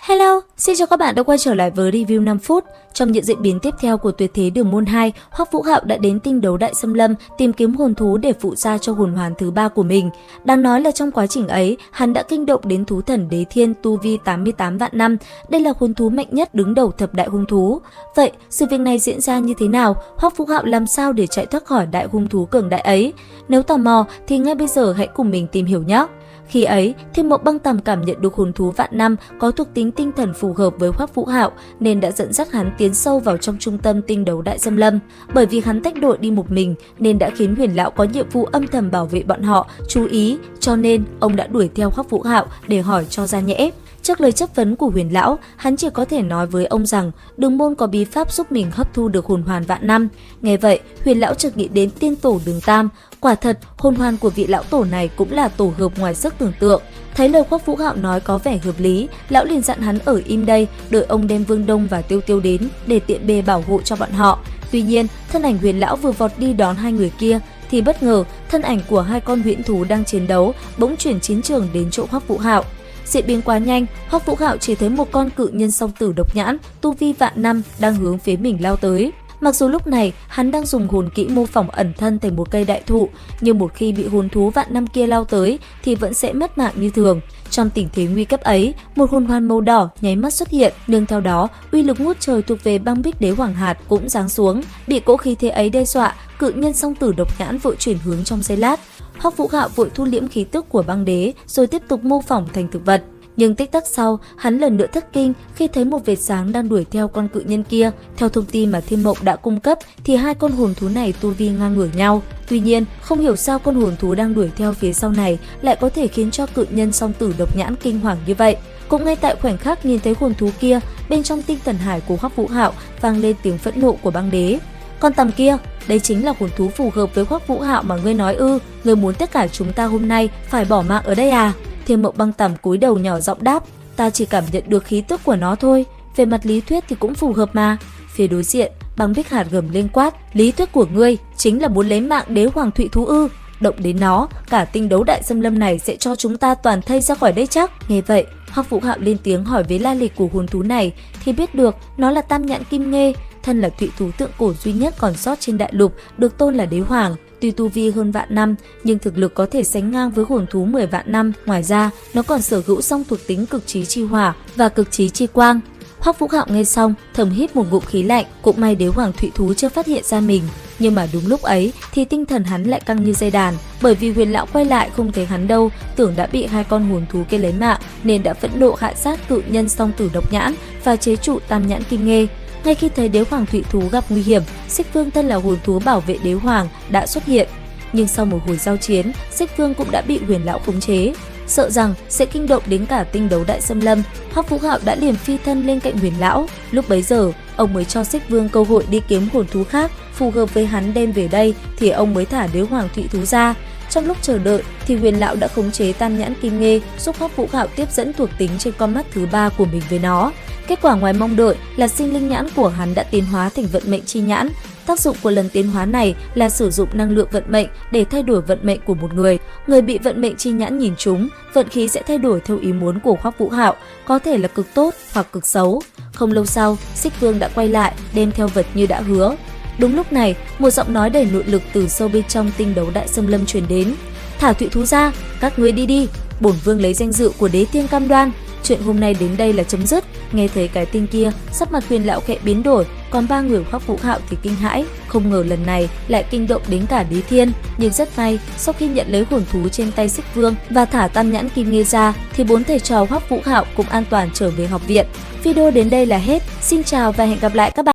Hello, xin chào các bạn đã quay trở lại với review 5 phút. Trong những diễn biến tiếp theo của tuyệt thế đường môn 2, Hoắc Vũ Hạo đã đến tinh đấu Đại Xâm Lâm tìm kiếm hồn thú để phụ gia cho hồn hoàn thứ 3 của mình. Đáng nói là trong quá trình ấy, hắn đã kinh động đến thú thần Đế Thiên tu vi 88 vạn năm. Đây là hồn thú mạnh nhất đứng đầu thập đại hung thú. Vậy, sự việc này diễn ra như thế nào? Hoắc Vũ Hạo làm sao để chạy thoát khỏi đại hung thú cường đại ấy? Nếu tò mò thì ngay bây giờ hãy cùng mình tìm hiểu nhé! Khi ấy, Thiên Mộc Băng Tầm cảm nhận được hồn thú vạn năm có thuộc tính tinh thần phù hợp với Hoắc Vũ Hạo nên đã dẫn dắt hắn tiến sâu vào trong trung tâm tinh đấu Đại Xâm Lâm. Bởi vì hắn tách đội đi một mình nên đã khiến Huyền Lão có nhiệm vụ âm thầm bảo vệ bọn họ, chú ý, cho nên ông đã đuổi theo Hoắc Vũ Hạo để hỏi cho ra nhẽ. Trước lời chất vấn của Huyền Lão, hắn chỉ có thể nói với ông rằng Đường môn có bí pháp giúp mình hấp thu được hồn hoàn vạn năm. Nghe vậy, Huyền Lão chợt nghĩ đến tiên tổ Đường Tam. Quả thật, hồn hoàn của vị lão tổ này cũng là tổ hợp ngoài sức tưởng tượng. Thấy lời Hoắc Vũ Hạo nói có vẻ hợp lý, lão liền dặn hắn ở im đây, đợi ông đem Vương Đông và Tiêu Tiêu đến để tiện bề bảo hộ cho bọn họ. Tuy nhiên, thân ảnh Huyền Lão vừa vọt đi đón hai người kia thì bất ngờ thân ảnh của hai con huyễn thú đang chiến đấu bỗng chuyển chiến trường đến chỗ Hoắc Vũ Hạo. Diễn biến quá nhanh, Hoắc Vũ Hạo chỉ thấy một con cự nhân song tử độc nhãn tu vi vạn năm đang hướng phía mình lao tới. Mặc dù lúc này hắn đang dùng hồn kỹ mô phỏng ẩn thân thành một cây đại thụ, nhưng một khi bị hồn thú vạn năm kia lao tới thì vẫn sẽ mất mạng như thường. Trong tình thế nguy cấp ấy, một hồn hoàn màu đỏ nháy mắt xuất hiện, nương theo đó, uy lực ngút trời thuộc về Băng Bích Đế Hoàng Hạt cũng giáng xuống. Bị cỗ khí thế ấy đe dọa, cự nhân song tử độc nhãn vội chuyển hướng trong giây lát. Hoắc Vũ Hạo vội thu liễm khí tức của băng đế rồi tiếp tục mô phỏng thành thực vật. Nhưng tích tắc sau, hắn lần nữa thất kinh khi thấy một vệt sáng đang đuổi theo con cự nhân kia. Theo thông tin mà Thiên Mộc đã cung cấp thì hai con hồn thú này tu vi ngang ngửa nhau. Tuy nhiên, không hiểu sao con hồn thú đang đuổi theo phía sau này lại có thể khiến cho cự nhân song tử độc nhãn kinh hoàng như vậy. Cũng ngay tại khoảnh khắc nhìn thấy hồn thú kia, bên trong tinh thần hải của Hoắc Vũ Hạo vang lên tiếng phẫn nộ của băng đế. Con tầm kia, đây chính là hồn thú phù hợp với Hoắc Vũ Hạo mà ngươi nói ư? Ngươi muốn tất cả chúng ta hôm nay phải bỏ mạng ở đây à? Thiên Mộc Băng Tầm cúi đầu nhỏ giọng đáp, ta chỉ cảm nhận được khí tức của nó thôi, về mặt lý thuyết thì cũng phù hợp mà. Phía đối diện, Băng Bích Hạt gầm lên quát, lý thuyết của ngươi chính là muốn lấy mạng đế hoàng thụy thú ư? Động đến nó, cả tinh đấu Đại Xâm Lâm này sẽ cho chúng ta toàn thây ra khỏi đây chắc. Nghe vậy, Hoắc Vũ Hạo lên tiếng hỏi với lai lịch của hồn thú này thì biết được nó là Tam Nhãn Kim Nghê, thân là thụy thú tượng cổ duy nhất còn sót trên đại lục, được tôn là đế hoàng. Tuy tu vi hơn vạn năm, nhưng thực lực có thể sánh ngang với hồn thú 10 vạn năm. Ngoài ra, nó còn sở hữu song thuộc tính cực trí chi hỏa và cực trí chi quang. Hoắc Vũ Hạo nghe xong, thầm hít một ngụm khí lạnh, cũng may đế hoàng thụy thú chưa phát hiện ra mình. Nhưng mà đúng lúc ấy thì tinh thần hắn lại căng như dây đàn, bởi vì Huyền Lão quay lại không thấy hắn đâu, tưởng đã bị hai con hồn thú kia lấy mạng nên đã phẫn nộ hạ sát cự nhân song tử độc nhãn và chế trụ Tam Nhãn Kim Nghê. Ngay khi thấy đế hoàng thụy thú gặp nguy hiểm, Xích Vương thân là hồn thú bảo vệ đế hoàng đã xuất hiện. Nhưng sau một hồi giao chiến, Xích Vương cũng đã bị Huyền Lão khống chế. Sợ rằng sẽ kinh động đến cả tinh đấu Đại Xâm Lâm, Hoắc Vũ Hạo đã liền phi thân lên cạnh Huyền Lão. Lúc bấy giờ, ông mới cho Xích Vương cơ hội đi kiếm hồn thú khác phù hợp với hắn đem về đây thì ông mới thả đế hoàng thụy thú ra. Trong lúc chờ đợi thì Huyền Lão đã khống chế Tam Nhãn Kim Nghê giúp Hoắc Vũ Hạo tiếp dẫn thuộc tính trên con mắt thứ 3 của mình với nó. Kết quả ngoài mong đợi là sinh linh nhãn của hắn đã tiến hóa thành vận mệnh chi nhãn. Tác dụng của lần tiến hóa này là sử dụng năng lượng vận mệnh để thay đổi vận mệnh của một người. Người bị vận mệnh chi nhãn nhìn trúng, vận khí sẽ thay đổi theo ý muốn của Hoắc Vũ Hạo, có thể là cực tốt hoặc cực xấu. Không lâu sau, Xích Vương đã quay lại, đem theo vật như đã hứa. Đúng lúc này, một giọng nói đầy nội lực từ sâu bên trong tinh đấu Đại Xâm Lâm truyền đến. Thả thụy thú ra, các ngươi đi đi, bổn vương lấy danh dự của đế tiên cam đoan. Chuyện hôm nay đến đây là chấm dứt. Nghe thấy cái tên kia, sắc mặt Huyền Lão khẽ biến đổi, còn ba người Hoắc Vũ Hạo thì kinh hãi, không ngờ lần này lại kinh động đến cả Đế Thiên. Nhưng rất may, sau khi nhận lấy hồn thú trên tay Xích Vương và thả Tam Nhãn Kim Nghê ra, thì bốn thầy trò Hoắc Vũ Hạo cũng an toàn trở về học viện. Video đến đây là hết. Xin chào và hẹn gặp lại các bạn.